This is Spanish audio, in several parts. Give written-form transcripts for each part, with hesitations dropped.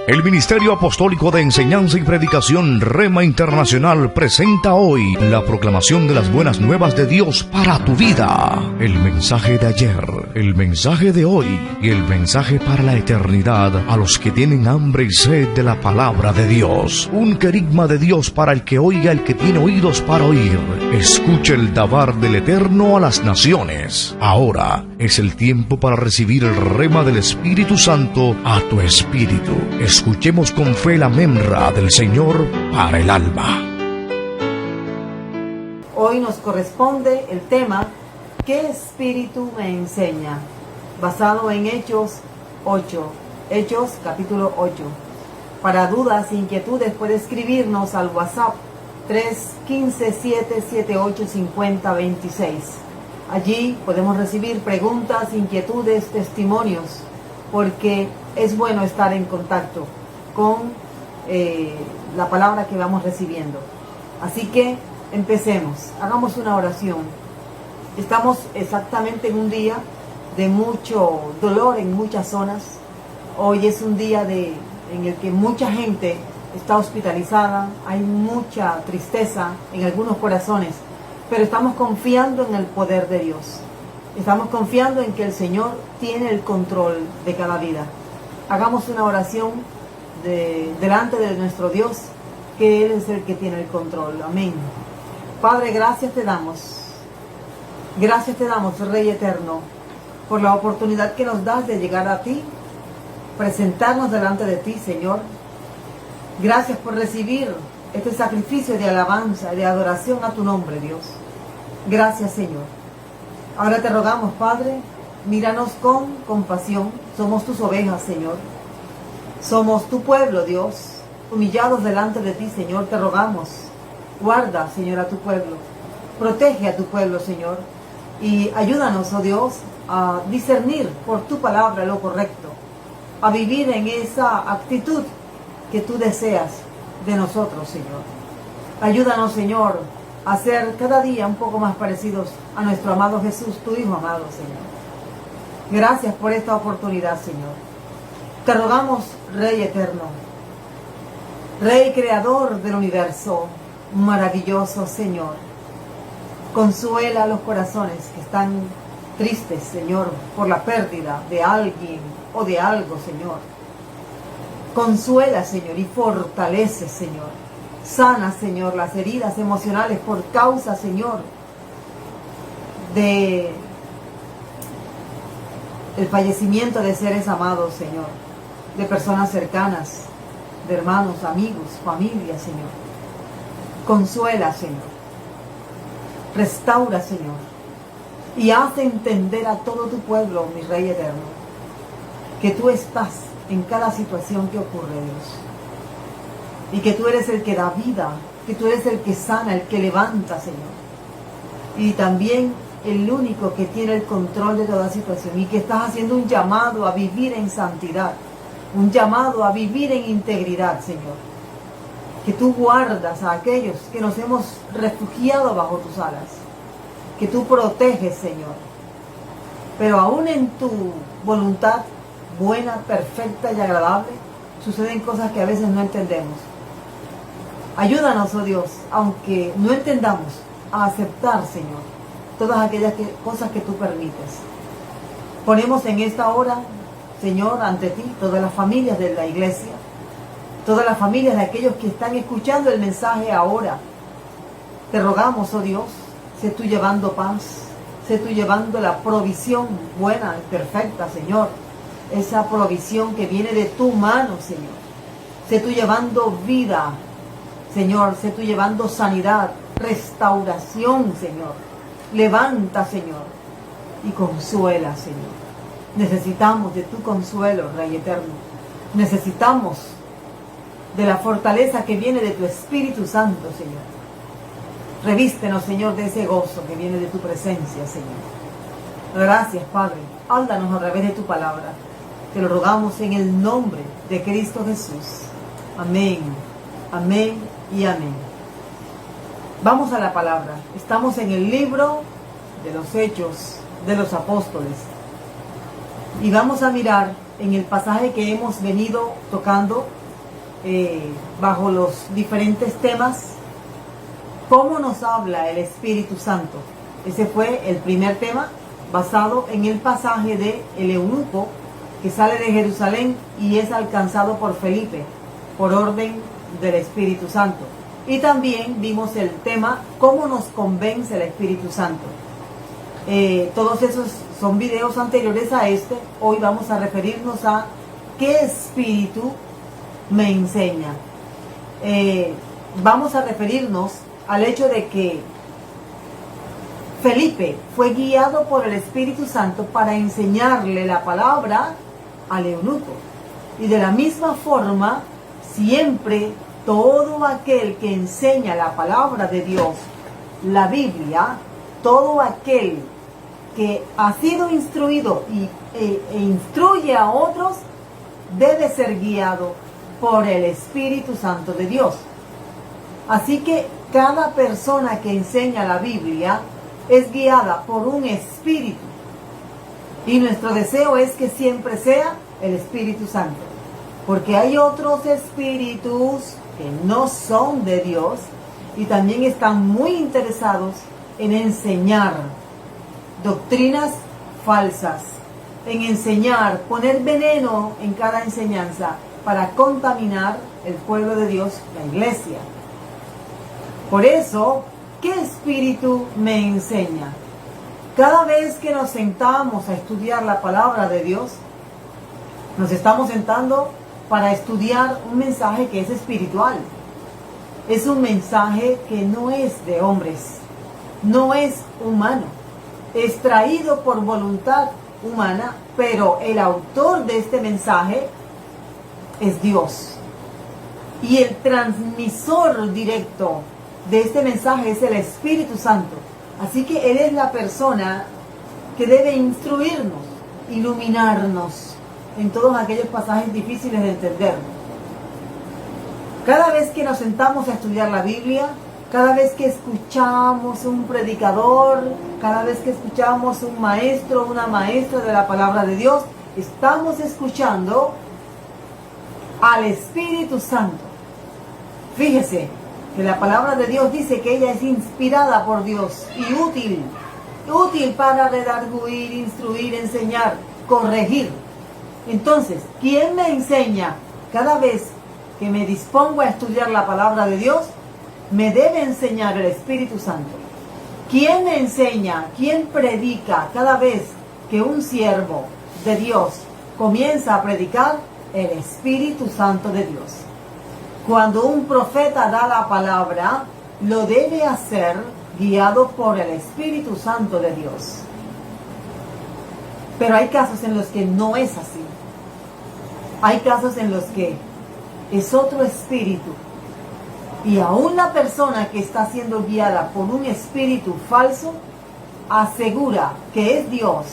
El Ministerio Apostólico de Enseñanza y Predicación Rema Internacional presenta hoy la proclamación de las buenas nuevas de Dios para tu vida. El mensaje de ayer, el mensaje de hoy y el mensaje para la eternidad a los que tienen hambre y sed de la palabra de Dios. Un querigma de Dios para el que oiga, el que tiene oídos para oír. Escuche el dabar del Eterno a las naciones. Ahora es el tiempo para recibir el rema del Espíritu Santo a tu espíritu. Escuchemos con fe la memra del Señor para el alma. Hoy nos corresponde el tema ¿Qué espíritu me enseña? Basado en Hechos 8, Hechos capítulo 8. Para dudas e inquietudes puede escribirnos al WhatsApp 315-778-5026. Allí podemos recibir preguntas, inquietudes, testimonios, porque es bueno estar en contacto con la palabra que vamos recibiendo. Así que empecemos, hagamos una oración. Estamos exactamente en un día de mucho dolor en muchas zonas. Hoy es un día en el que mucha gente está hospitalizada, hay mucha tristeza en algunos corazones, pero estamos confiando en el poder de Dios. Estamos confiando en que el Señor tiene el control de cada vida. Hagamos una oración delante de nuestro Dios, que Él es el que tiene el control. Amén. Padre, gracias te damos. Gracias te damos, Rey Eterno, por la oportunidad que nos das de llegar a ti, presentarnos delante de ti, Señor. Gracias por recibir este sacrificio de alabanza y de adoración a tu nombre, Dios. Gracias, Señor. Ahora te rogamos, Padre, míranos con compasión. Somos tus ovejas, Señor. Somos tu pueblo, Dios. Humillados delante de ti, Señor, te rogamos. Guarda, Señor, a tu pueblo. Protege a tu pueblo, Señor. Y ayúdanos, oh Dios, a discernir por tu palabra lo correcto. A vivir en esa actitud que tú deseas de nosotros, Señor. Ayúdanos, Señor, a ser cada día un poco más parecidos a nuestro amado Jesús, tu Hijo amado, Señor. Gracias por esta oportunidad, Señor. Te rogamos, Rey Eterno, Rey Creador del universo, maravilloso Señor. Consuela los corazones que están tristes, Señor, por la pérdida de alguien o de algo, Señor. Consuela, Señor, y fortalece, Señor. Sana, Señor, las heridas emocionales por causa, Señor, del fallecimiento de seres amados, Señor, de personas cercanas, de hermanos, amigos, familia, Señor. Consuela, Señor. Restaura, Señor. Y haz entender a todo tu pueblo, mi Rey Eterno, que tú estás en cada situación que ocurre, Dios. Y que tú eres el que da vida, que tú eres el que sana, el que levanta, Señor. Y también el único que tiene el control de toda situación. Y que estás haciendo un llamado a vivir en santidad. Un llamado a vivir en integridad, Señor. Que tú guardas a aquellos que nos hemos refugiado bajo tus alas. Que tú proteges, Señor. Pero aún en tu voluntad buena, perfecta y agradable, suceden cosas que a veces no entendemos. Ayúdanos, oh Dios, aunque no entendamos, a aceptar, Señor, todas aquellas cosas que tú permites. Ponemos en esta hora, Señor, ante ti, todas las familias de la iglesia, todas las familias de aquellos que están escuchando el mensaje ahora. Te rogamos, oh Dios, sé tú llevando paz, sé tú llevando la provisión buena y perfecta, Señor. Esa provisión que viene de tu mano, Señor. Sé tú llevando vida, Señor, sé tú llevando sanidad, restauración, Señor. Levanta, Señor, y consuela, Señor. Necesitamos de tu consuelo, Rey Eterno. Necesitamos de la fortaleza que viene de tu Espíritu Santo, Señor. Revístenos, Señor, de ese gozo que viene de tu presencia, Señor. Gracias, Padre. Háblanos a través de tu palabra. Te lo rogamos en el nombre de Cristo Jesús. Amén. Amén y amén. Vamos a la palabra. Estamos en el libro de los Hechos de los Apóstoles. Y vamos a mirar en el pasaje que hemos venido tocando bajo los diferentes temas, ¿cómo nos habla el Espíritu Santo? Ese fue el primer tema, basado en el pasaje de el eunuco que sale de Jerusalén y es alcanzado por Felipe, por orden del Espíritu Santo. Y también vimos el tema, ¿cómo nos convence el Espíritu Santo? Todos esos son videos anteriores a este. Hoy vamos a referirnos a ¿qué espíritu me enseña? Vamos a referirnos al hecho de que Felipe fue guiado por el Espíritu Santo para enseñarle la palabra al eunuco. Y de la misma forma, siempre todo aquel que enseña la palabra de Dios, la Biblia, todo aquel que ha sido instruido e instruye a otros, debe ser guiado por el Espíritu Santo de Dios. Así que cada persona que enseña la Biblia es guiada por un espíritu. Y nuestro deseo es que siempre sea el Espíritu Santo. Porque hay otros espíritus que no son de Dios y también están muy interesados en enseñar doctrinas falsas, en enseñar, poner veneno en cada enseñanza para contaminar el pueblo de Dios, la iglesia. Por eso, ¿qué espíritu me enseña? Cada vez que nos sentamos a estudiar la palabra de Dios, nos estamos sentando para estudiar un mensaje que es espiritual. Es un mensaje que no es de hombres, no es humano. Es traído por voluntad humana, pero el autor de este mensaje es Dios. Y el transmisor directo de este mensaje es el Espíritu Santo. Así que Él es la persona que debe instruirnos, iluminarnos en todos aquellos pasajes difíciles de entender. Cada vez que nos sentamos a estudiar la Biblia, cada vez que escuchamos un predicador, cada vez que escuchamos un maestro, una maestra de la palabra de Dios, estamos escuchando al Espíritu Santo. Fíjese que la palabra de Dios dice que ella es inspirada por Dios y útil para redarguir, instruir, enseñar, corregir. Entonces, ¿quién me enseña? Cada vez que me dispongo a estudiar la palabra de Dios, me debe enseñar el Espíritu Santo. ¿Quién me enseña? ¿Quién predica cada vez que un siervo de Dios comienza a predicar? El Espíritu Santo de Dios. Cuando un profeta da la palabra, lo debe hacer guiado por el Espíritu Santo de Dios. Pero hay casos en los que no es así. Hay casos en los que es otro espíritu. Y aún la persona que está siendo guiada por un espíritu falso asegura que es Dios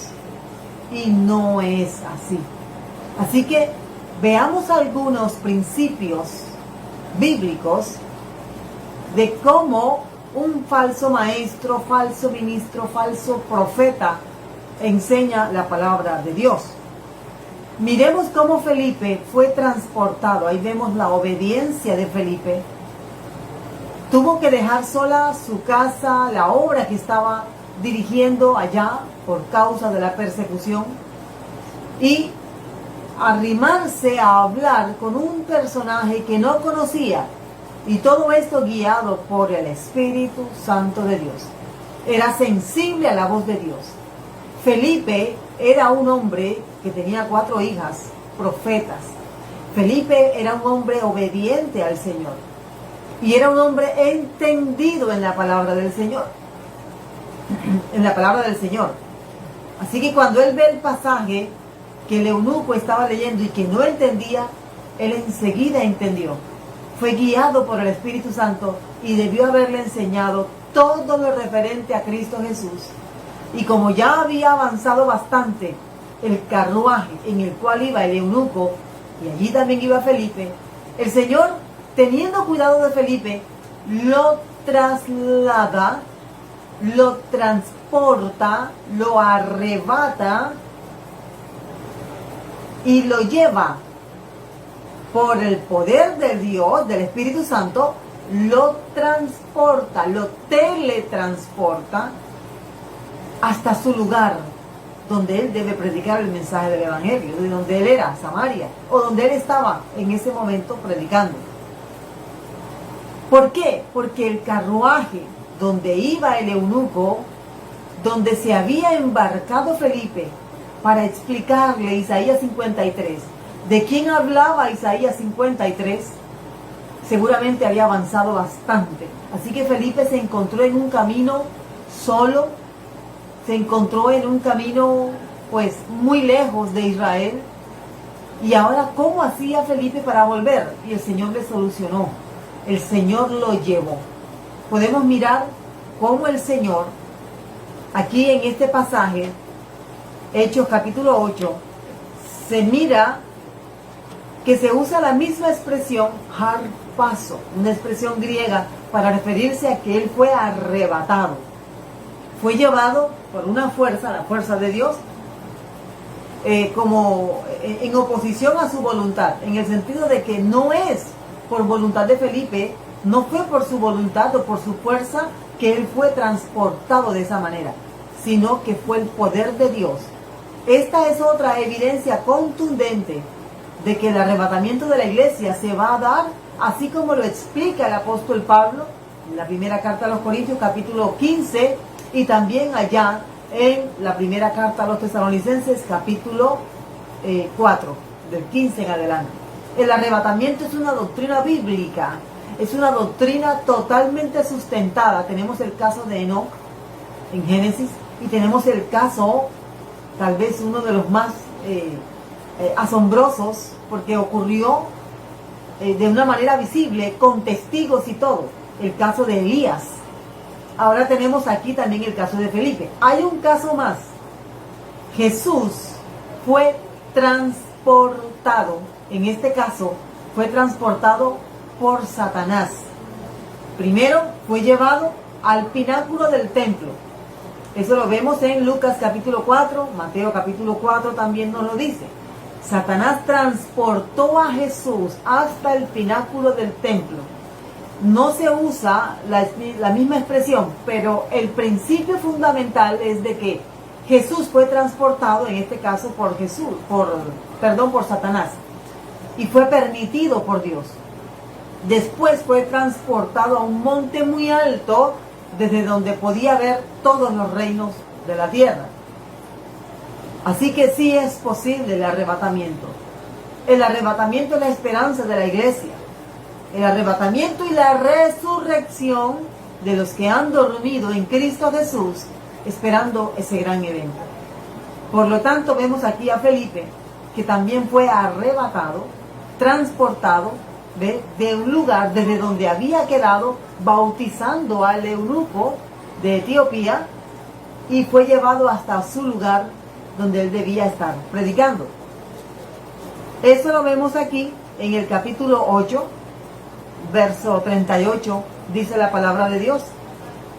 y no es así. Así que veamos algunos principios bíblicos de cómo un falso maestro, falso ministro, falso profeta enseña la palabra de Dios. Miremos cómo Felipe fue transportado. Ahí vemos la obediencia de Felipe. Tuvo que dejar sola su casa, la obra que estaba dirigiendo allá por causa de la persecución, y arrimarse a hablar con un personaje que no conocía, y todo esto guiado por el Espíritu Santo de Dios. Era sensible a la voz de Dios. Felipe era un hombre que tenía 4 hijas, profetas. Felipe era un hombre obediente al Señor. Y era un hombre entendido en la palabra del Señor. En la palabra del Señor. Así que cuando él ve el pasaje que el eunuco estaba leyendo y que no entendía, él enseguida entendió. Fue guiado por el Espíritu Santo y debió haberle enseñado todo lo referente a Cristo Jesús. Y como ya había avanzado bastante el carruaje en el cual iba el eunuco, y allí también iba Felipe, el Señor, teniendo cuidado de Felipe, lo traslada, lo transporta, lo arrebata y lo lleva por el poder de Dios, del Espíritu Santo, lo transporta, lo teletransporta hasta su lugar donde él debe predicar el mensaje del Evangelio, de donde él era, Samaria, o donde él estaba en ese momento predicando. ¿Por qué? Porque el carruaje donde iba el eunuco, donde se había embarcado Felipe para explicarle Isaías 53, ¿de quién hablaba Isaías 53? Seguramente había avanzado bastante. Así que Felipe se encontró en un camino solo, se encontró en un camino pues muy lejos de Israel. Y ahora, ¿cómo hacía Felipe para volver? Y el Señor le solucionó. El Señor lo llevó. Podemos mirar cómo el Señor, aquí en este pasaje, Hechos capítulo 8, se mira que se usa la misma expresión harpazo, una expresión griega para referirse a que él fue arrebatado. Fue llevado por una fuerza, la fuerza de Dios, como en oposición a su voluntad, en el sentido de que no es por voluntad de Felipe, no fue por su voluntad o por su fuerza que él fue transportado de esa manera, sino que fue el poder de Dios. Esta es otra evidencia contundente de que el arrebatamiento de la iglesia se va a dar, así como lo explica el apóstol Pablo en la primera carta a los Corintios, capítulo 15, y también allá en la primera carta a los Tesalonicenses, capítulo 4, del 15 en adelante. El arrebatamiento es una doctrina bíblica, es una doctrina totalmente sustentada. Tenemos el caso de Enoc en Génesis, y tenemos el caso, tal vez uno de los más asombrosos, porque ocurrió de una manera visible, con testigos y todo, el caso de Elías. Ahora tenemos aquí también el caso de Felipe. Hay un caso más. Jesús fue transportado, en este caso fue transportado por Satanás. Primero fue llevado al pináculo del templo. Eso lo vemos en Lucas capítulo 4, Mateo capítulo 4 también nos lo dice. Satanás transportó a Jesús hasta el pináculo del templo. No se usa la misma expresión, pero el principio fundamental es de que Jesús fue transportado, en este caso por Satanás, y fue permitido por Dios. Después fue transportado a un monte muy alto, desde donde podía ver todos los reinos de la tierra. Así que sí es posible el arrebatamiento. El arrebatamiento es la esperanza de la iglesia. El arrebatamiento y la resurrección de los que han dormido en Cristo Jesús, esperando ese gran evento. Por lo tanto, vemos aquí a Felipe, que también fue arrebatado, transportado de un lugar desde donde había quedado, bautizando al eunuco de Etiopía, y fue llevado hasta su lugar donde él debía estar predicando. Eso lo vemos aquí en el capítulo 8, verso 38, dice la palabra de Dios.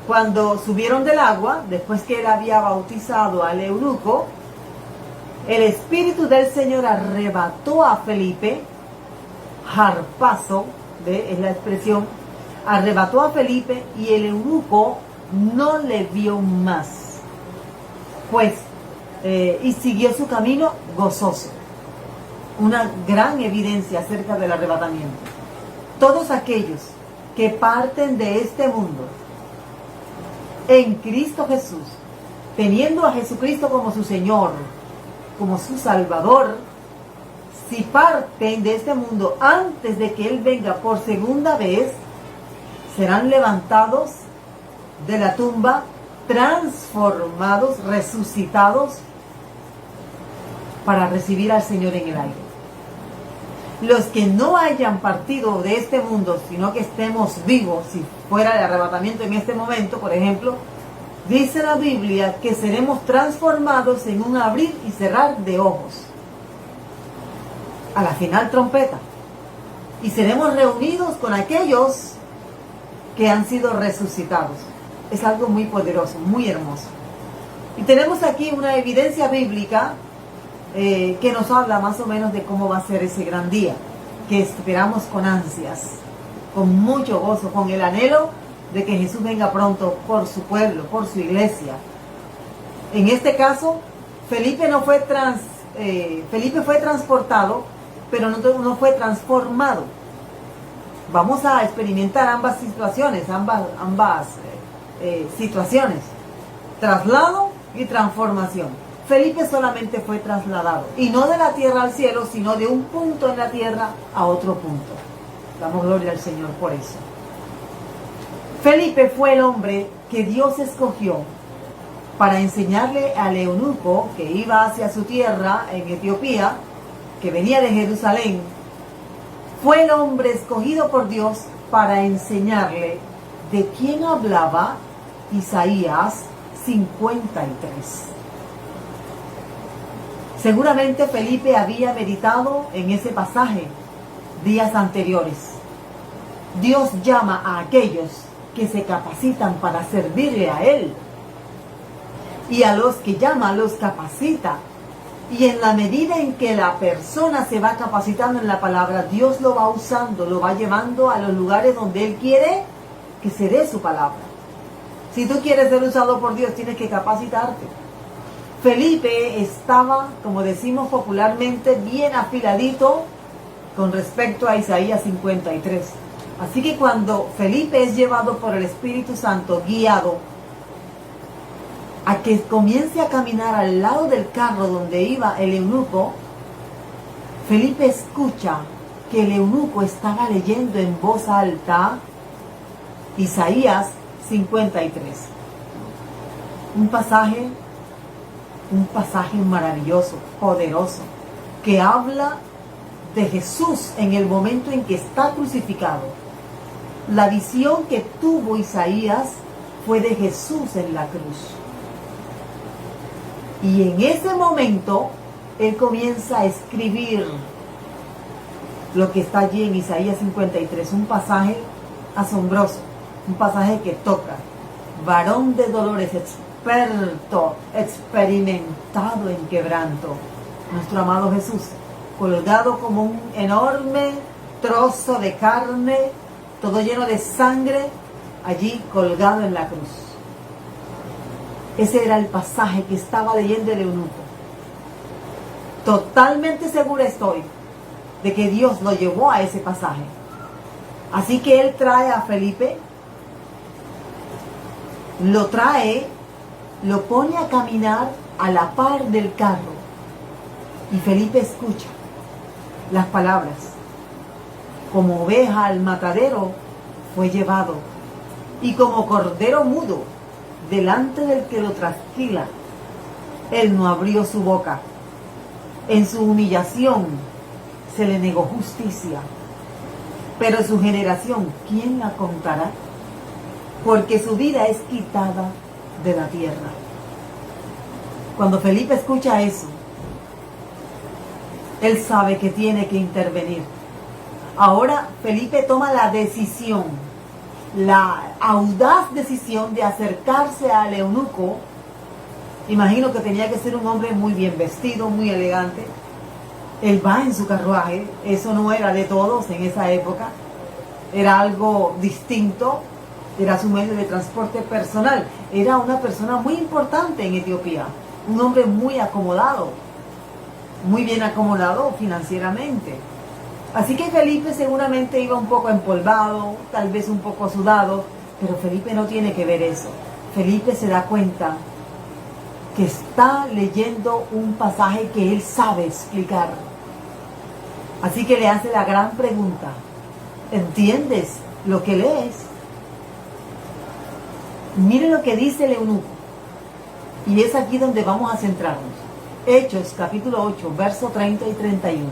Cuando subieron del agua, después que él había bautizado al eunuco, el Espíritu del Señor arrebató a Felipe, harpazo, es la expresión, arrebató a Felipe, y el eunuco no le vio más, pues, y siguió su camino gozoso. Una gran evidencia acerca del arrebatamiento. Todos aquellos que parten de este mundo en Cristo Jesús, teniendo a Jesucristo como su Señor, como su Salvador, si parten de este mundo antes de que Él venga por segunda vez, serán levantados de la tumba, transformados, resucitados, para recibir al Señor en el aire. Los que no hayan partido de este mundo, sino que estemos vivos, si fuera el arrebatamiento en este momento, por ejemplo, dice la Biblia que seremos transformados en un abrir y cerrar de ojos, a la final trompeta, y seremos reunidos con aquellos que han sido resucitados. Es algo muy poderoso, muy hermoso. Y tenemos aquí una evidencia bíblica que nos habla más o menos de cómo va a ser ese gran día, que esperamos con ansias, con mucho gozo, con el anhelo de que Jesús venga pronto por su pueblo, por su iglesia. En este caso, Felipe fue transportado, pero no fue transformado. Vamos a experimentar ambas situaciones, situaciones, traslado y transformación. Felipe solamente fue trasladado, y no de la tierra al cielo, sino de un punto en la tierra a otro punto. Damos gloria al Señor por eso. Felipe fue el hombre que Dios escogió para enseñarle al eunuco que iba hacia su tierra en Etiopía, que venía de Jerusalén. Fue el hombre escogido por Dios para enseñarle de quién hablaba Isaías 53. Seguramente Felipe había meditado en ese pasaje días anteriores. Dios llama a aquellos que se capacitan para servirle a Él. Y a los que llama, los capacita. Y en la medida en que la persona se va capacitando en la palabra, Dios lo va usando, lo va llevando a los lugares donde Él quiere que se dé su palabra. Si tú quieres ser usado por Dios, tienes que capacitarte. Felipe estaba, como decimos popularmente, bien afiladito con respecto a Isaías 53. Así que cuando Felipe es llevado por el Espíritu Santo, guiado, a que comience a caminar al lado del carro donde iba el eunuco, Felipe escucha que el eunuco estaba leyendo en voz alta Isaías 53. Un pasaje maravilloso, poderoso, que habla de Jesús en el momento en que está crucificado. La visión que tuvo Isaías fue de Jesús en la cruz. Y en ese momento, él comienza a escribir lo que está allí en Isaías 53, un pasaje asombroso, un pasaje que toca. Varón de dolores, experto, experimentado en quebranto, nuestro amado Jesús, colgado como un enorme trozo de carne, todo lleno de sangre, allí colgado en la cruz. Ese era el pasaje que estaba leyendo el eunuco. Totalmente segura estoy de que Dios lo llevó a ese pasaje. Así que él trae a Felipe, lo pone a caminar a la par del carro. Y Felipe escucha las palabras. Como oveja al matadero fue llevado, y como cordero mudo delante del que lo trasquila, él no abrió su boca. En su humillación se le negó justicia. Pero su generación, ¿quién la contará? Porque su vida es quitada de la tierra. Cuando Felipe escucha eso, él sabe que tiene que intervenir. Ahora Felipe toma la decisión, la audaz decisión de acercarse al eunuco. Imagino que tenía que ser un hombre muy bien vestido, muy elegante. Él va en su carruaje, eso no era de todos en esa época, era algo distinto, era su medio de transporte personal. Era una persona muy importante en Etiopía, un hombre muy acomodado, muy bien acomodado financieramente. Así que Felipe seguramente iba un poco empolvado, tal vez un poco sudado, pero Felipe no tiene que ver eso. Felipe se da cuenta que está leyendo un pasaje que él sabe explicar. Así que le hace la gran pregunta: ¿entiendes lo que lees? Mire lo que dice el eunuco. Y es aquí donde vamos a centrarnos. Hechos capítulo 8, verso 30 y 31.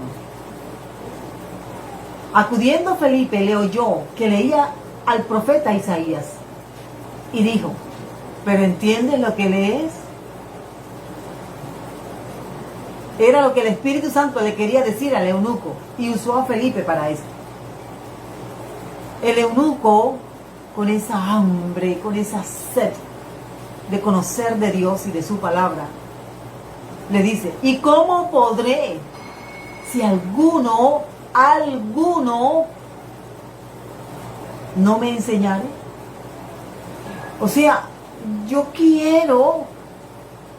Acudiendo Felipe le oyó que leía al profeta Isaías y dijo: ¿pero entiendes lo que lees? Era lo que el Espíritu Santo le quería decir al eunuco, y usó a Felipe para eso. El eunuco, con esa hambre, con esa sed de conocer de Dios y de su palabra, Le dice, ¿y cómo podré si alguno no me enseñare? O sea, yo quiero,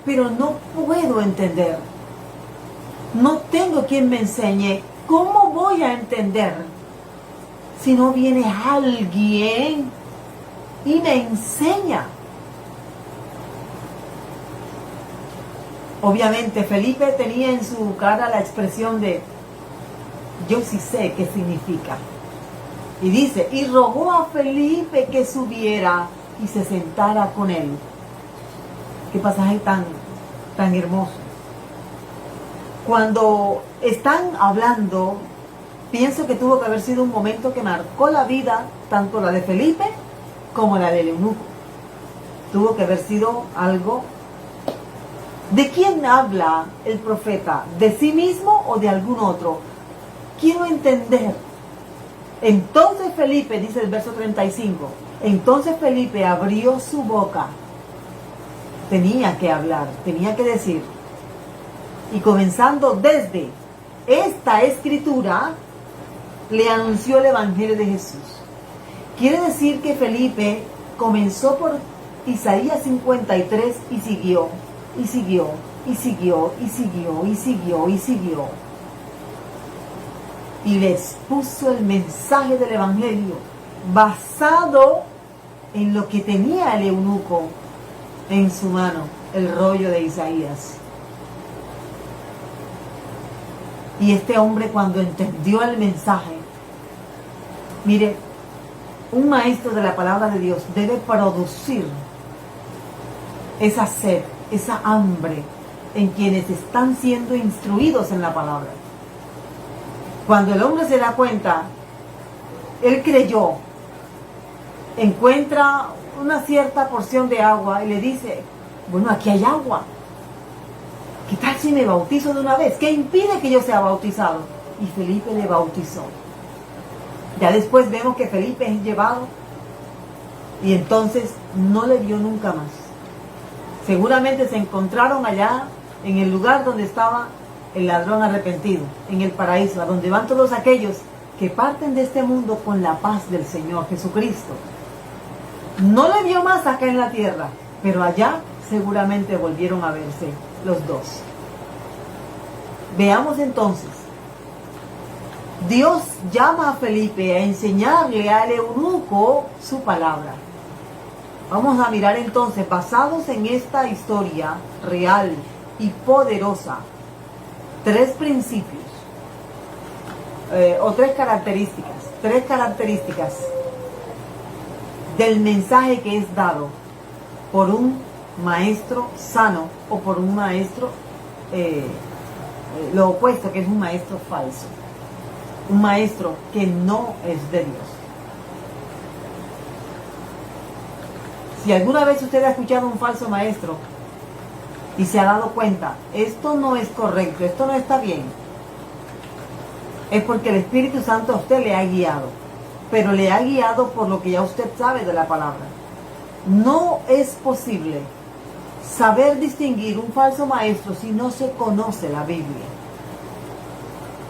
pero no puedo entender. No tengo quien me enseñe. ¿Cómo voy a entender si no viene alguien y me enseña? Obviamente Felipe tenía en su cara la expresión de yo sí sé qué significa. Y dice, y rogó a Felipe que subiera y se sentara con él. Qué pasaje tan hermoso. Cuando están hablando, pienso que tuvo que haber sido un momento que marcó la vida, tanto la de Felipe como la del eunuco. Tuvo que haber sido algo. ¿De quién habla el profeta? ¿De sí mismo o de algún otro? Quiero entender. Entonces Felipe, dice el verso 35, entonces Felipe abrió su boca. Tenía que hablar, tenía que decir. Y comenzando desde esta escritura, le anunció el Evangelio de Jesús. Quiere decir que Felipe comenzó por Isaías 53 y siguió, y siguió, y siguió, y siguió, y siguió, y siguió. Y les puso el mensaje del Evangelio basado en lo que tenía el eunuco en su mano, el rollo de Isaías. Y este hombre, cuando entendió el mensaje, mire, un maestro de la palabra de Dios debe producir esa sed, esa hambre en quienes están siendo instruidos en la palabra. Cuando el hombre se da cuenta, él creyó, encuentra una cierta porción de agua y le dice, bueno, aquí hay agua. ¿Qué tal si me bautizo de una vez? ¿Qué impide que yo sea bautizado? Y Felipe le bautizó. Ya después vemos que Felipe es llevado y entonces no le vio nunca más. Seguramente se encontraron allá en el lugar donde estaba el ladrón arrepentido, en el paraíso, a donde van todos aquellos que parten de este mundo con la paz del Señor Jesucristo. No le vio más acá en la tierra, pero allá seguramente volvieron a verse los dos. Veamos entonces, Dios llama a Felipe a enseñarle al eunuco su palabra. Vamos a mirar entonces, basados en esta historia real y poderosa, tres principios o tres características del mensaje que es dado por un maestro sano o por un maestro lo opuesto, que es un maestro falso, un maestro que no es de Dios. Si alguna vez usted ha escuchado a un falso maestro y se ha dado cuenta, esto no es correcto, esto no está bien, es porque el Espíritu Santo a usted le ha guiado, pero le ha guiado por lo que ya usted sabe de la palabra. No es posible saber distinguir un falso maestro si no se conoce la Biblia.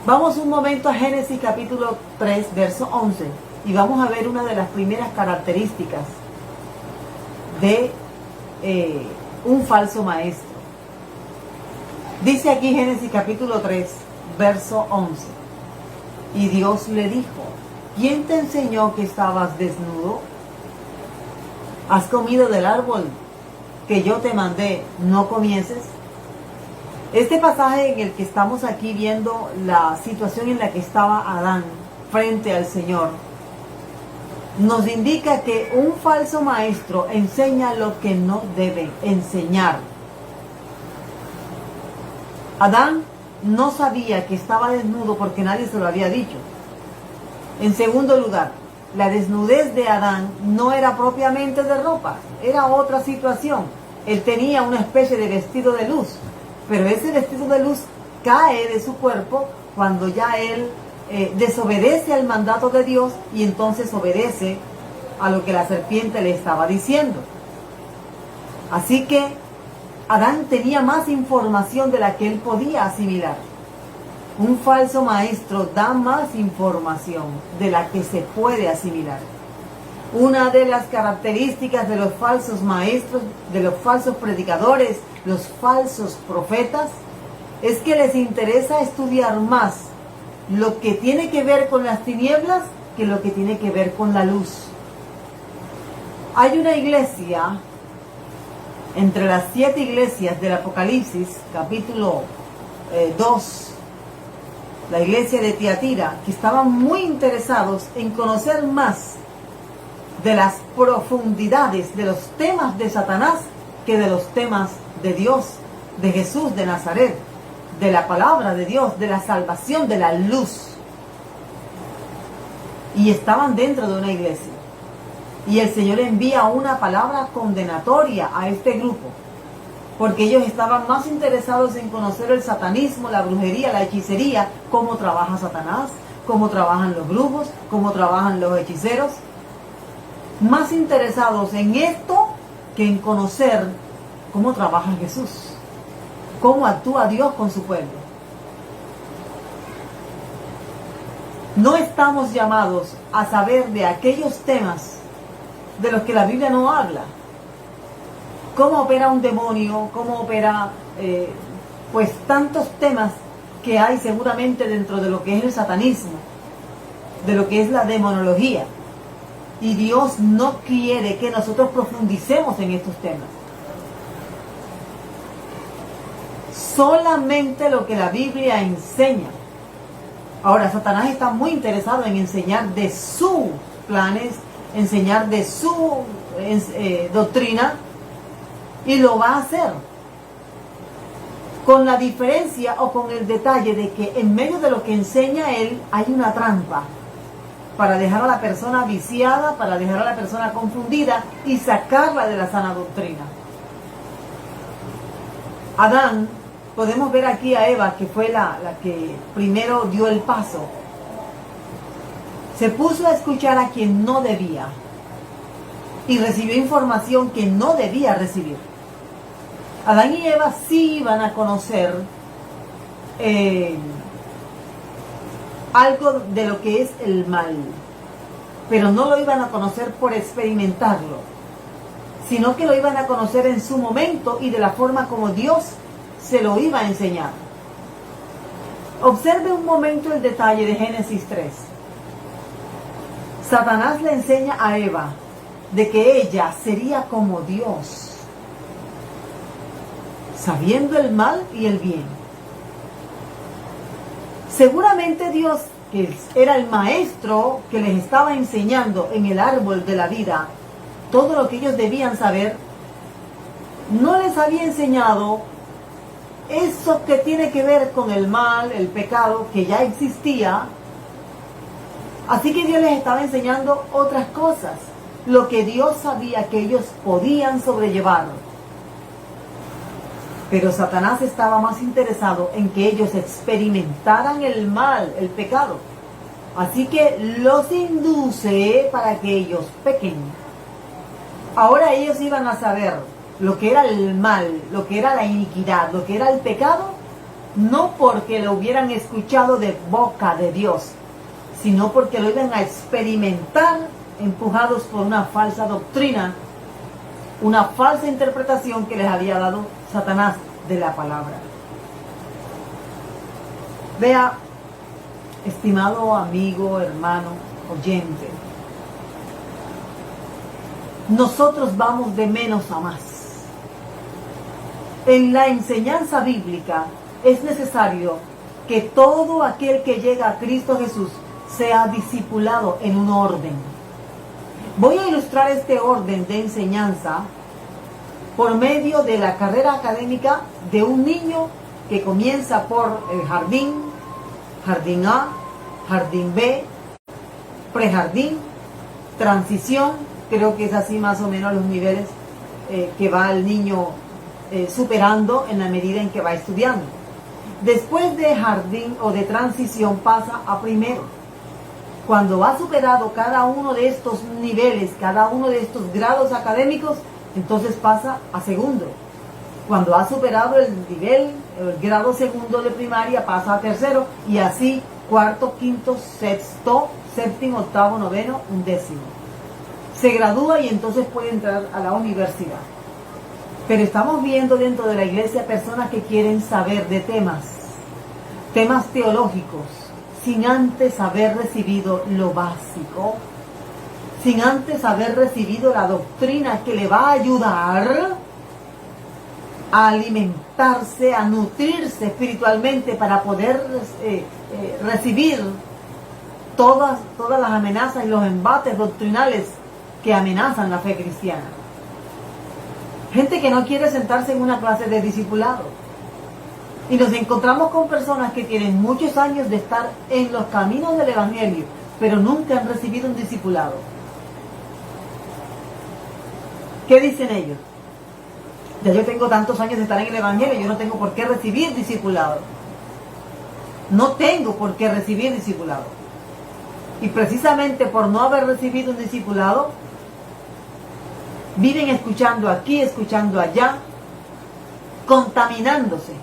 Vamos un momento a Génesis capítulo 3, verso 11, y vamos a ver una de las primeras características de un falso maestro. Dice aquí Génesis capítulo 3, verso 11. Y Dios le dijo, ¿quién te enseñó que estabas desnudo? ¿Has comido del árbol que yo te mandé, no comieses? Este pasaje en el que estamos aquí viendo la situación en la que estaba Adán frente al Señor, nos indica que un falso maestro enseña lo que no debe enseñar. Adán no sabía que estaba desnudo porque nadie se lo había dicho. En segundo lugar, la desnudez de Adán no era propiamente de ropa, era otra situación. Él tenía una especie de vestido de luz, pero ese vestido de luz cae de su cuerpo cuando ya él desobedece al mandato de Dios y entonces obedece a lo que la serpiente le estaba diciendo. Así que Adán tenía más información de la que él podía asimilar. Un falso maestro da más información de la que se puede asimilar. Una de las características de los falsos maestros, de los falsos predicadores, los falsos profetas, es que les interesa estudiar más lo que tiene que ver con las tinieblas que lo que tiene que ver con la luz. Hay una iglesia, entre las 7 iglesias del Apocalipsis, capítulo 2, la iglesia de Tiatira, que estaban muy interesados en conocer más de las profundidades de los temas de Satanás que de los temas de Dios, de Jesús de Nazaret, de la palabra de Dios, de la salvación, de la luz. Y estaban dentro de una iglesia. Y el Señor envía una palabra condenatoria a este grupo, porque ellos estaban más interesados en conocer el satanismo, la brujería, la hechicería, cómo trabaja Satanás, cómo trabajan los brujos, cómo trabajan los hechiceros. Más interesados en esto que en conocer cómo trabaja Jesús, cómo actúa Dios con su pueblo. No estamos llamados a saber de aquellos temas de los que la Biblia no habla. Cómo opera un demonio, cómo opera, pues tantos temas que hay seguramente dentro de lo que es el satanismo, de lo que es la demonología. Y Dios no quiere que nosotros profundicemos en estos temas. Solamente lo que la Biblia enseña. Ahora, Satanás está muy interesado en enseñar de sus planes, enseñar de su doctrina, y lo va a hacer. Con la diferencia o con el detalle de que en medio de lo que enseña él hay una trampa para dejar a la persona viciada, para dejar a la persona confundida y sacarla de la sana doctrina. Adán, podemos ver aquí a Eva, que fue la que primero dio el paso. Se puso a escuchar a quien no debía y recibió información que no debía recibir. Adán y Eva sí iban a conocer algo de lo que es el mal, pero no lo iban a conocer por experimentarlo, sino que lo iban a conocer en su momento y de la forma como Dios se lo iba a enseñar. Observe un momento el detalle de Génesis 3. Satanás le enseña a Eva de que ella sería como Dios, sabiendo el mal y el bien. Seguramente Dios, que era el maestro que les estaba enseñando en el árbol de la vida todo lo que ellos debían saber, no les había enseñado eso que tiene que ver con el mal, el pecado, que ya existía. Así que Dios les estaba enseñando otras cosas, lo que Dios sabía que ellos podían sobrellevar. Pero Satanás estaba más interesado en que ellos experimentaran el mal, el pecado. Así que los induce para que ellos pequen. Ahora ellos iban a saber lo que era el mal, lo que era la iniquidad, lo que era el pecado, no porque lo hubieran escuchado de boca de Dios, sino porque lo iban a experimentar empujados por una falsa doctrina, una falsa interpretación que les había dado Satanás de la palabra. Vea, estimado amigo, hermano, oyente, nosotros vamos de menos a más. En la enseñanza bíblica es necesario que todo aquel que llega a Cristo Jesús sea discipulado en un orden. Voy a ilustrar este orden de enseñanza por medio de la carrera académica de un niño que comienza por el jardín, jardín A, jardín B, prejardín, transición, creo que es así más o menos los niveles que va el niño superando en la medida en que va estudiando. Después de jardín o de transición pasa a primero. Cuando ha superado cada uno de estos niveles, cada uno de estos grados académicos, entonces pasa a segundo. Cuando ha superado el nivel, el grado segundo de primaria, pasa a tercero y así cuarto, quinto, sexto, séptimo, octavo, noveno, undécimo. Se gradúa y entonces puede entrar a la universidad. Pero estamos viendo dentro de la iglesia personas que quieren saber de temas teológicos, sin antes haber recibido lo básico, sin antes haber recibido la doctrina que le va a ayudar a alimentarse, a nutrirse espiritualmente para poder recibir todas las amenazas y los embates doctrinales que amenazan la fe cristiana. Gente que no quiere sentarse en una clase de discipulado. Y nos encontramos con personas que tienen muchos años de estar en los caminos del Evangelio, pero nunca han recibido un discipulado. ¿Qué dicen ellos? Ya yo tengo tantos años de estar en el Evangelio, yo no tengo por qué recibir discipulado. No tengo por qué recibir discipulado. Y precisamente por no haber recibido un discipulado, viven escuchando aquí, escuchando allá, contaminándose.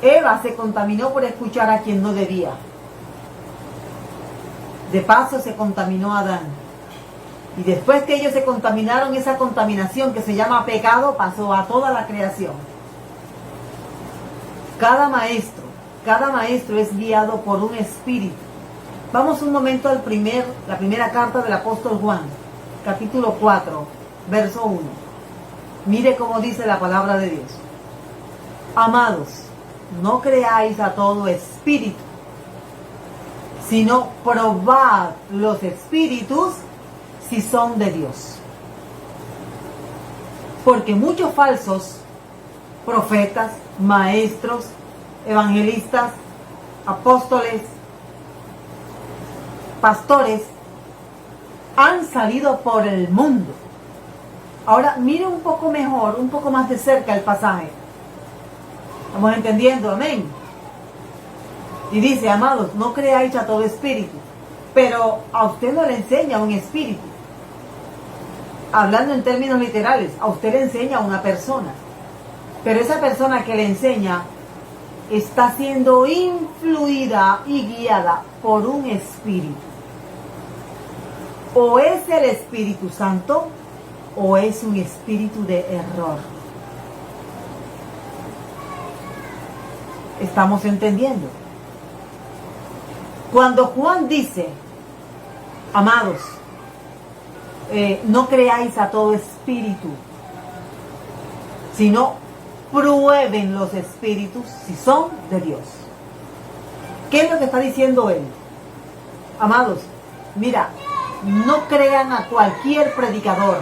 Eva se contaminó por escuchar a quien no debía. De paso se contaminó Adán. Y después que ellos se contaminaron, esa contaminación que se llama pecado pasó a toda la creación. Cada maestro es guiado por un espíritu. Vamos un momento a la primera carta del apóstol Juan, capítulo 4, verso 1. Mire cómo dice la palabra de Dios. Amados, no creáis a todo espíritu, sino probad los espíritus si son de Dios. Porque muchos falsos profetas, maestros, evangelistas, apóstoles, pastores han salido por el mundo. Ahora mire un poco mejor, un poco más de cerca el pasaje. ¿Estamos entendiendo? Amén. Y dice, amados, no creáis a todo espíritu, pero a usted no le enseña un espíritu. Hablando en términos literales, a usted le enseña a una persona, pero esa persona que le enseña está siendo influida y guiada por un espíritu. O es el Espíritu Santo o es un espíritu de error. ¿Estamos entendiendo? Cuando Juan dice, amados, no creáis a todo espíritu, sino prueben los espíritus si son de Dios. ¿Qué es lo que está diciendo él? Amados, mira, no crean a cualquier predicador.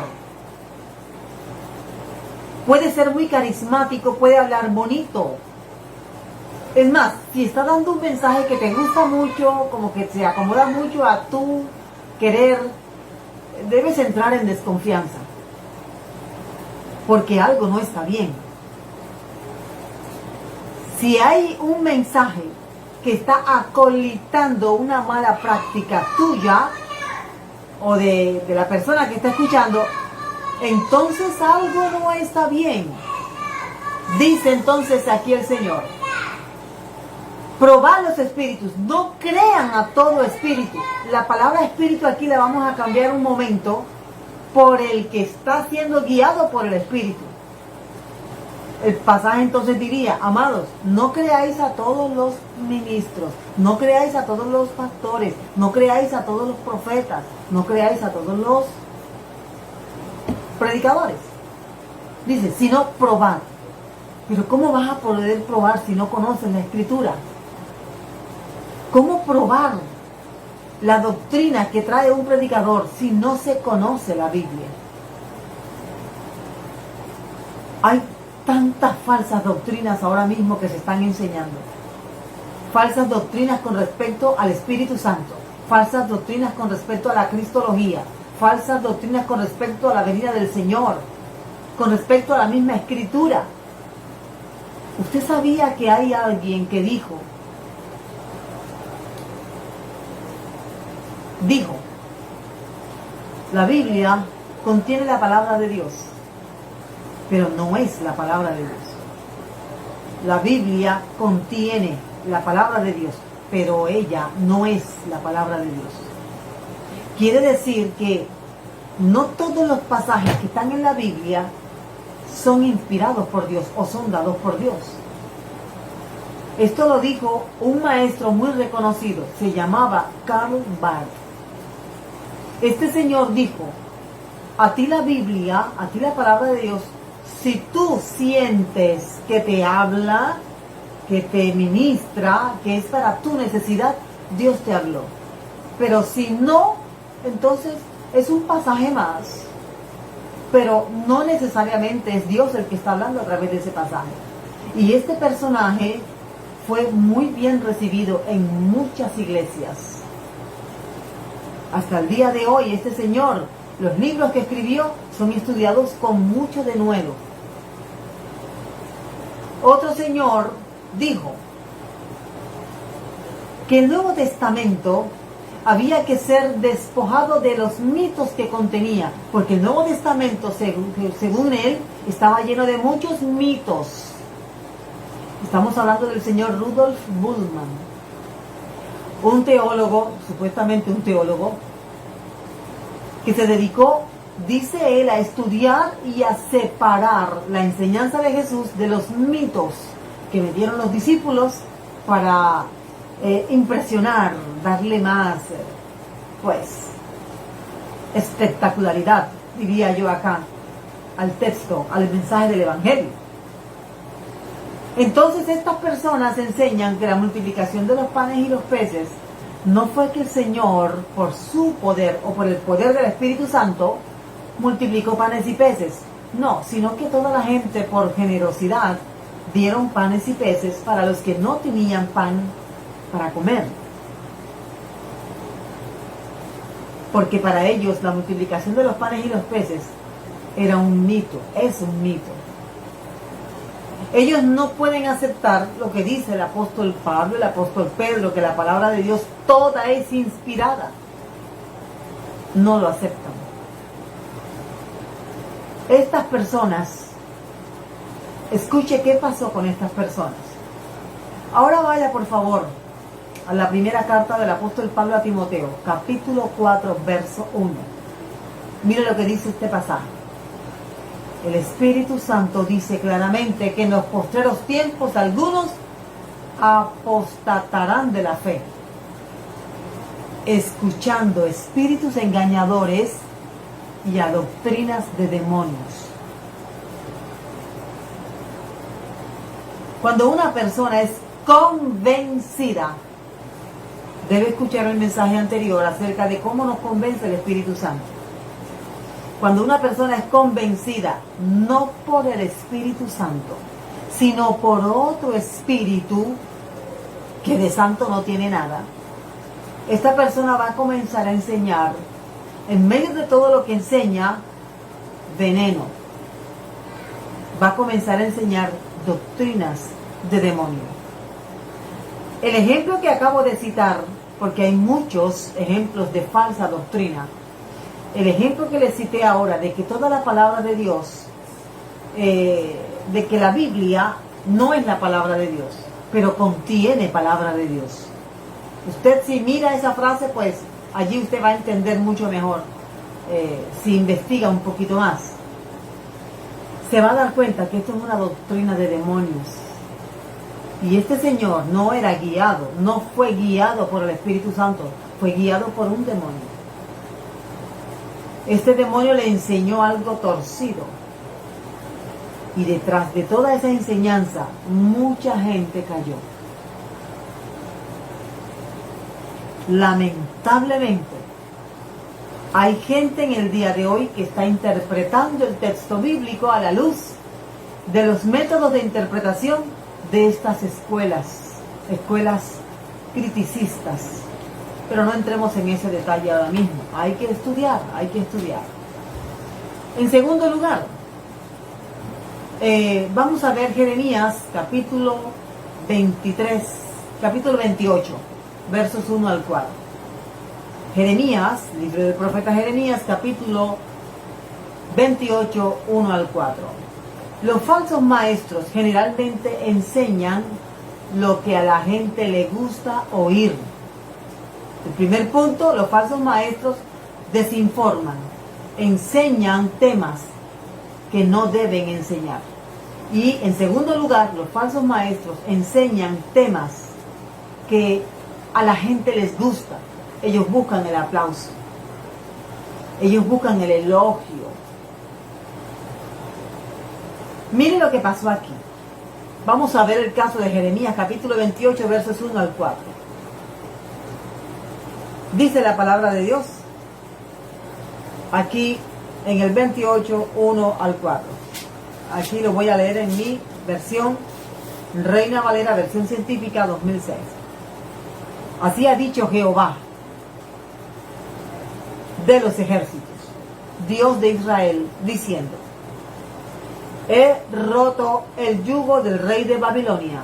Puede ser muy carismático, puede hablar bonito. Es más, si está dando un mensaje que te gusta mucho, como que se acomoda mucho a tu querer, debes entrar en desconfianza. Porque algo no está bien. Si hay un mensaje que está acolitando una mala práctica tuya o de la persona que está escuchando, entonces algo no está bien. Dice entonces aquí el Señor, probad los espíritus, no crean a todo espíritu. La palabra espíritu aquí la vamos a cambiar un momento por el que está siendo guiado por el espíritu. El pasaje entonces diría, amados, no creáis a todos los ministros, no creáis a todos los pastores, no creáis a todos los profetas, no creáis a todos los predicadores. Dice, sino probad. Pero ¿cómo vas a poder probar si no conoces la Escritura? ¿Cómo probar la doctrina que trae un predicador si no se conoce la Biblia? Hay tantas falsas doctrinas ahora mismo que se están enseñando. Falsas doctrinas con respecto al Espíritu Santo, falsas doctrinas con respecto a la cristología, falsas doctrinas con respecto a la venida del Señor, con respecto a la misma Escritura. ¿Usted sabía que hay alguien que dijo, la Biblia contiene la palabra de Dios? pero no es la palabra de Dios. La Biblia contiene la palabra de Dios, pero ella no es la palabra de Dios. Quiere decir que no todos los pasajes que están en la Biblia son inspirados por Dios o son dados por Dios. Esto lo dijo un maestro muy reconocido, se llamaba Karl Barth. Este señor dijo: a ti la Biblia, a ti la palabra de Dios, si tú sientes que te habla, que te ministra, que es para tu necesidad, Dios te habló. Pero si no, entonces es un pasaje más. Pero no necesariamente es Dios el que está hablando a través de ese pasaje. Y este personaje fue muy bien recibido en muchas iglesias. Hasta el día de hoy, este señor, los libros que escribió son estudiados con mucho denuedo. Otro señor dijo que el Nuevo Testamento había que ser despojado de los mitos que contenía, porque el Nuevo Testamento, según él, estaba lleno de muchos mitos. Estamos hablando del señor Rudolf Bultmann, un teólogo, supuestamente un teólogo, que se dedicó, dice él, a estudiar y a separar la enseñanza de Jesús de los mitos que me dieron los discípulos para impresionar, darle más, espectacularidad, diría yo acá, al texto, al mensaje del Evangelio. Entonces estas personas enseñan que la multiplicación de los panes y los peces no fue que el Señor, por su poder o por el poder del Espíritu Santo, multiplicó panes y peces. No, sino que toda la gente por generosidad dieron panes y peces para los que no tenían pan para comer. Porque para ellos la multiplicación de los panes y los peces era un mito, es un mito. Ellos no pueden aceptar lo que dice el apóstol Pablo, el apóstol Pedro, que la palabra de Dios toda es inspirada. No lo aceptan. Estas personas, escuche qué pasó con estas personas. Ahora vaya por favor a la primera carta del apóstol Pablo a Timoteo, capítulo 4, verso 1. Mire lo que dice este pasaje. El Espíritu Santo dice claramente que en los postreros tiempos algunos apostatarán de la fe, escuchando espíritus engañadores y a doctrinas de demonios. Cuando una persona es convencida, debe escuchar el mensaje anterior acerca de cómo nos convence el Espíritu Santo. Cuando una persona es convencida, no por el Espíritu Santo, sino por otro espíritu que de santo no tiene nada, esta persona va a comenzar a enseñar, en medio de todo lo que enseña, veneno. Va a comenzar a enseñar doctrinas de demonio. El ejemplo que acabo de citar, porque hay muchos ejemplos de falsa doctrina, el ejemplo que les cité ahora de que toda la palabra de Dios, de que la Biblia no es la palabra de Dios, pero contiene palabra de Dios. Usted si mira esa frase, pues allí usted va a entender mucho mejor, si investiga un poquito más. Se va a dar cuenta que esto es una doctrina de demonios. Y este señor no era guiado, no fue guiado por el Espíritu Santo, fue guiado por un demonio. Este demonio le enseñó algo torcido. Y detrás de toda esa enseñanza, mucha gente cayó. Lamentablemente, hay gente en el día de hoy que está interpretando el texto bíblico a la luz de los métodos de interpretación de estas escuelas criticistas. Pero no entremos en ese detalle ahora mismo. Hay que estudiar. En segundo lugar, vamos a ver Jeremías capítulo 28, versos 1 al 4. Jeremías, libro del profeta Jeremías, capítulo 28, 1 al 4. Los falsos maestros generalmente enseñan lo que a la gente le gusta oír. El primer punto, los falsos maestros desinforman, enseñan temas que no deben enseñar. Y en segundo lugar, los falsos maestros enseñan temas que a la gente les gusta. Ellos buscan el aplauso, ellos buscan el elogio. Miren lo que pasó aquí. Vamos a ver el caso de Jeremías, capítulo 28, versos 1 al 4. Dice la palabra de Dios, aquí en el 28, 1 al 4. Aquí lo voy a leer en mi versión Reina Valera, versión científica 2006. Así ha dicho Jehová de los ejércitos, Dios de Israel, diciendo: he roto el yugo del rey de Babilonia.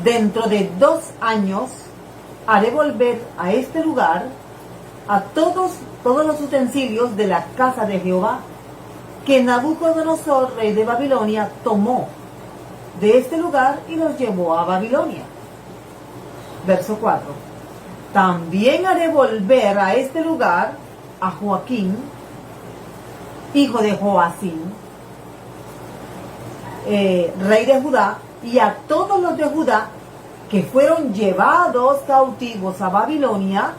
Dentro de 2 años haré volver a este lugar a todos los utensilios de la casa de Jehová que Nabucodonosor, rey de Babilonia, tomó de este lugar y los llevó a Babilonia. Verso 4. También haré volver a este lugar a Joaquín, hijo de Joacim, rey de Judá, y a todos los de Judá que fueron llevados cautivos a Babilonia,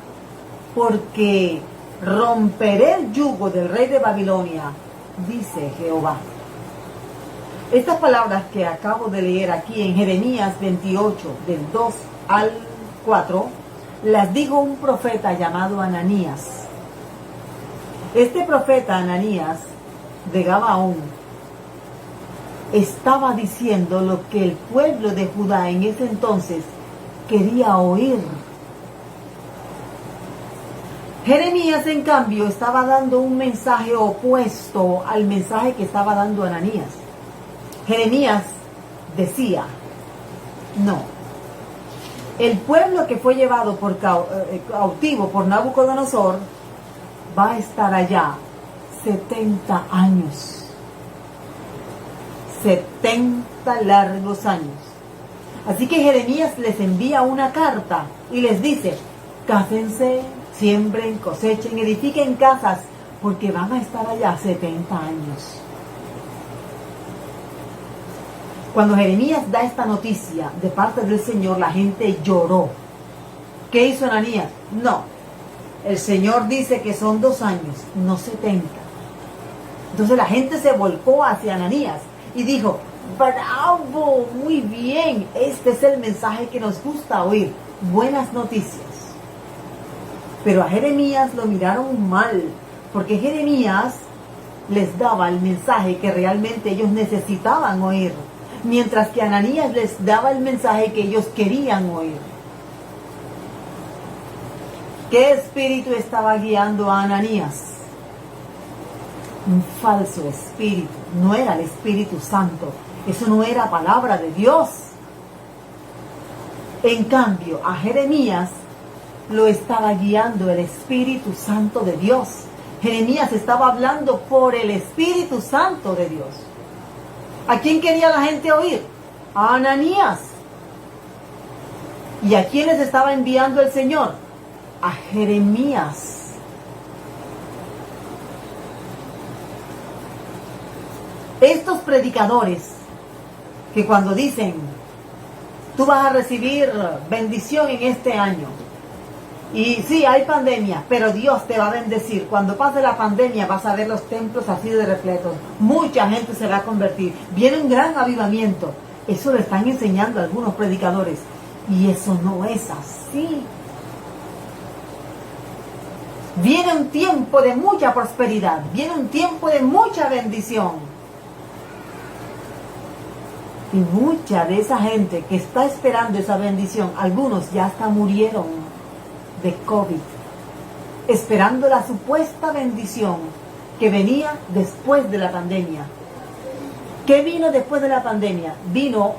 porque romperé el yugo del rey de Babilonia, dice Jehová. Estas palabras que acabo de leer aquí en Jeremías 28, del 2 al 4, las dijo un profeta llamado Ananías. Este profeta Ananías de Gabaón estaba diciendo lo que el pueblo de Judá en ese entonces quería oír. Jeremías, en cambio, estaba dando un mensaje opuesto al mensaje que estaba dando Ananías. Jeremías decía: no, el pueblo que fue llevado por cautivo por Nabucodonosor va a estar allá 70 años. 70 largos años. Así que Jeremías les envía una carta y les dice: cásense, siembren, cosechen, edifiquen casas, porque van a estar allá 70 años. Cuando Jeremías da esta noticia de parte del Señor, la gente lloró. ¿Qué hizo Ananías? No, el Señor dice que son 2 años, no 70. Entonces la gente se volcó hacia Ananías y dijo: bravo, muy bien, este es el mensaje que nos gusta oír, buenas noticias. Pero a Jeremías lo miraron mal, porque Jeremías les daba el mensaje que realmente ellos necesitaban oír, mientras que Ananías les daba el mensaje que ellos querían oír. ¿Qué espíritu estaba guiando a Ananías? Un falso espíritu. No era el Espíritu Santo. Eso no era palabra de Dios. En cambio, a Jeremías lo estaba guiando el Espíritu Santo de Dios. Jeremías estaba hablando por el Espíritu Santo de Dios. ¿A quién quería la gente oír? A Ananías. ¿Y a quiénes estaba enviando el Señor? A Jeremías. Estos predicadores que cuando dicen: tú vas a recibir bendición en este año, y sí, hay pandemia, pero Dios te va a bendecir. Cuando pase la pandemia vas a ver los templos así de repletos. Mucha gente se va a convertir. Viene un gran avivamiento. Eso le están enseñando a algunos predicadores. Y eso no es así. Viene un tiempo de mucha prosperidad. Viene un tiempo de mucha bendición. Y mucha de esa gente que está esperando esa bendición, algunos ya hasta murieron de COVID, esperando la supuesta bendición que venía después de la pandemia. ¿Qué vino después de la pandemia? Vino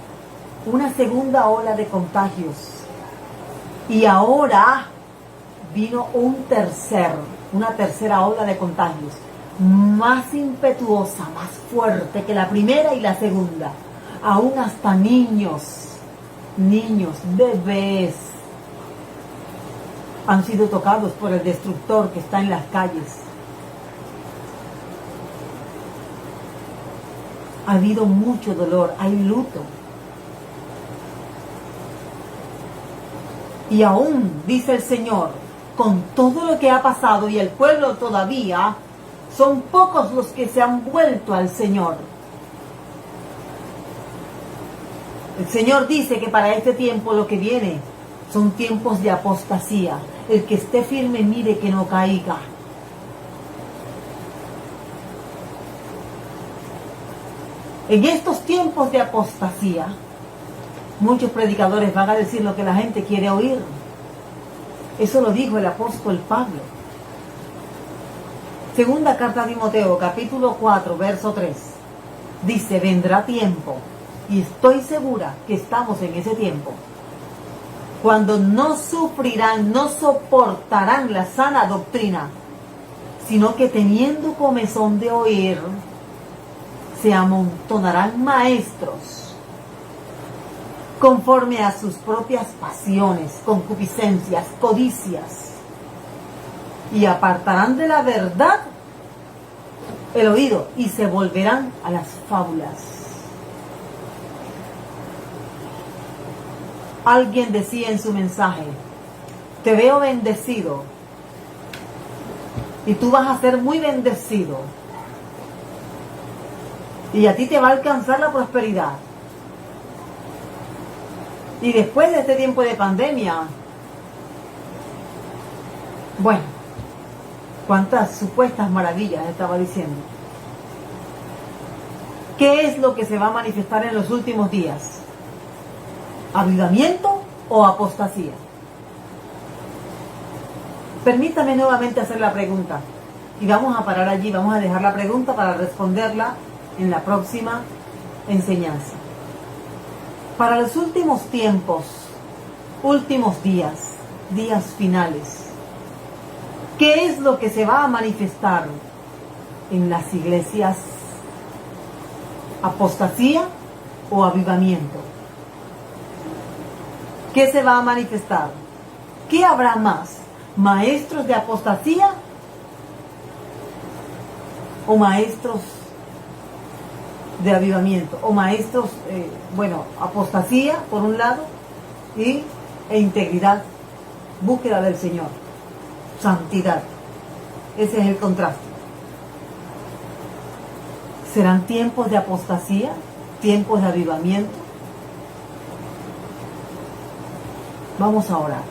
una segunda ola de contagios. Y ahora vino una tercera ola de contagios. más impetuosa, más fuerte que la primera y la segunda. Aún hasta niños, bebés, han sido tocados por el destructor que está en las calles. Ha habido mucho dolor, hay luto. Y aún, dice el Señor, con todo lo que ha pasado y el pueblo todavía, son pocos los que se han vuelto al Señor. El Señor dice que para este tiempo lo que viene son tiempos de apostasía. El que esté firme mire que no caiga. En estos tiempos de apostasía, muchos predicadores van a decir lo que la gente quiere oír. Eso lo dijo el apóstol Pablo. Segunda carta a Timoteo, capítulo 4, verso 3. Dice, vendrá tiempo, y estoy segura que estamos en ese tiempo, cuando no sufrirán, no soportarán la sana doctrina, sino que teniendo comezón de oír, se amontonarán maestros, conforme a sus propias pasiones, concupiscencias, codicias, y apartarán de la verdad el oído, y se volverán a las fábulas. Alguien decía en su mensaje, te veo bendecido, y tú vas a ser muy bendecido, y a ti te va a alcanzar la prosperidad. Y después de este tiempo de pandemia, bueno, cuántas supuestas maravillas estaba diciendo. ¿Qué es lo que se va a manifestar en los últimos días? ¿Avivamiento o apostasía? Permítame nuevamente hacer la pregunta. Y vamos a parar allí, vamos a dejar la pregunta para responderla en la próxima enseñanza. Para los últimos tiempos, últimos días, días finales, ¿qué es lo que se va a manifestar en las iglesias? ¿Apostasía o avivamiento? ¿Qué se va a manifestar? ¿Qué habrá más? ¿Maestros de apostasía o maestros de avivamiento? O maestros, apostasía por un lado e integridad, búsqueda del Señor, santidad. Ese es el contraste. ¿Serán tiempos de apostasía? ¿Tiempos de avivamiento? Vamos a orar.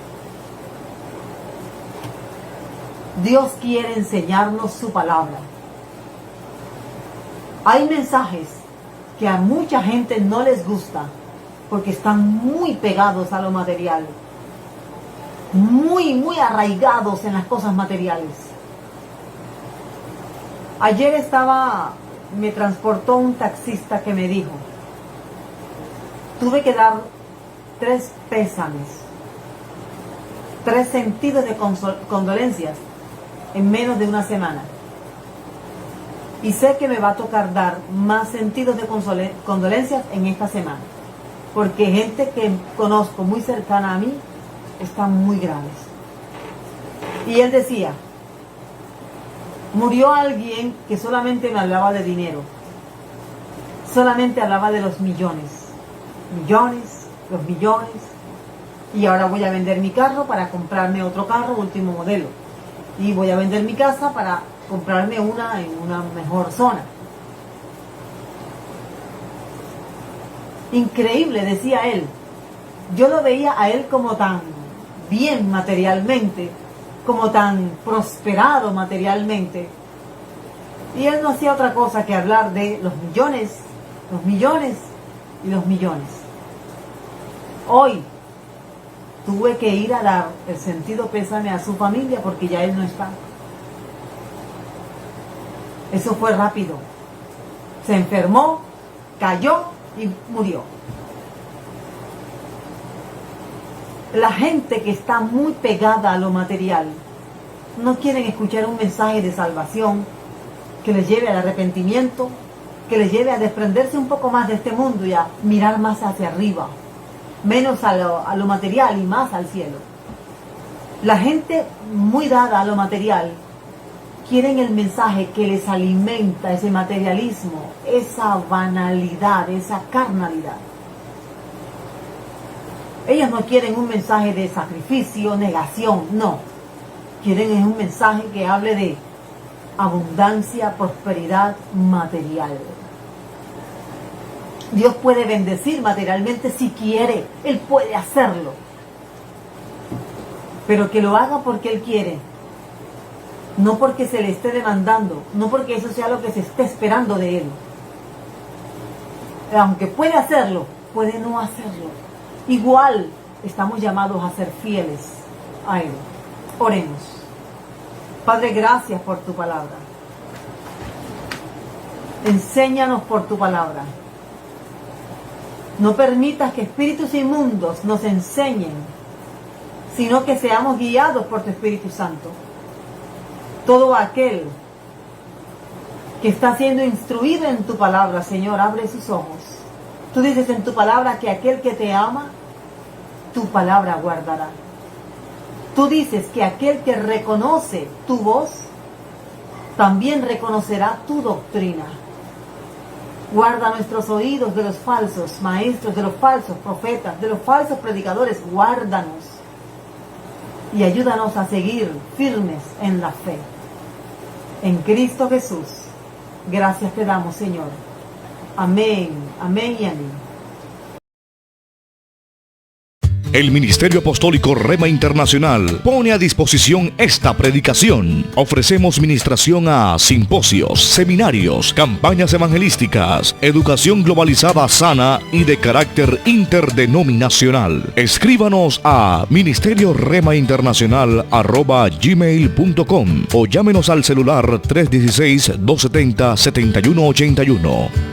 Dios quiere enseñarnos su palabra. Hay mensajes que a mucha gente no les gusta porque están muy pegados a lo material, muy arraigados en las cosas materiales. Ayer me transportó un taxista que me dijo, tuve que dar 3 pésames, 3 sentidos de condolencias en menos de una semana. Y sé que me va a tocar dar más sentidos de condolencias en esta semana, porque gente que conozco muy cercana a mí están muy graves. Y él decía, murió alguien que solamente me hablaba de dinero, solamente hablaba de los millones, los millones, y ahora voy a vender mi carro para comprarme otro carro último modelo, y voy a vender mi casa para comprarme una en una mejor zona. Increíble, decía él. Yo lo veía a él como tan bien materialmente, como tan prosperado materialmente, y él no hacía otra cosa que hablar de los millones y los millones. Hoy tuve que ir a dar el sentido pésame a su familia porque ya él no está. Eso fue rápido. Se enfermó, cayó y murió. La gente que está muy pegada a lo material no quieren escuchar un mensaje de salvación, que les lleve al arrepentimiento, que les lleve a desprenderse un poco más de este mundo y a mirar más hacia arriba, menos a lo material y más al cielo. La gente muy dada a lo material quieren el mensaje que les alimenta ese materialismo, esa banalidad, esa carnalidad. Ellos no quieren un mensaje de sacrificio, negación, no. Quieren un mensaje que hable de abundancia, prosperidad material. Dios puede bendecir materialmente si quiere, Él puede hacerlo. Pero que lo haga porque Él quiere, no porque se le esté demandando, no porque eso sea lo que se esté esperando de Él. Aunque puede hacerlo, puede no hacerlo. Igual estamos llamados a ser fieles a Él. Oremos. Padre, gracias por tu palabra. Enséñanos por tu palabra. No permitas que espíritus inmundos nos enseñen, sino que seamos guiados por tu Espíritu Santo. Todo aquel que está siendo instruido en tu palabra, Señor, abre sus ojos. Tú dices en tu palabra que aquel que te ama, tu palabra guardará. Tú dices que aquel que reconoce tu voz, también reconocerá tu doctrina. Guarda nuestros oídos de los falsos maestros, de los falsos profetas, de los falsos predicadores. Guárdanos y ayúdanos a seguir firmes en la fe. En Cristo Jesús, gracias te damos, Señor. Amén, amén y amén. El Ministerio Apostólico Rema Internacional pone a disposición esta predicación. Ofrecemos ministración a simposios, seminarios, campañas evangelísticas, educación globalizada sana y de carácter interdenominacional. Escríbanos a ministerioremainternacional@gmail.com o llámenos al celular 316-270-7181.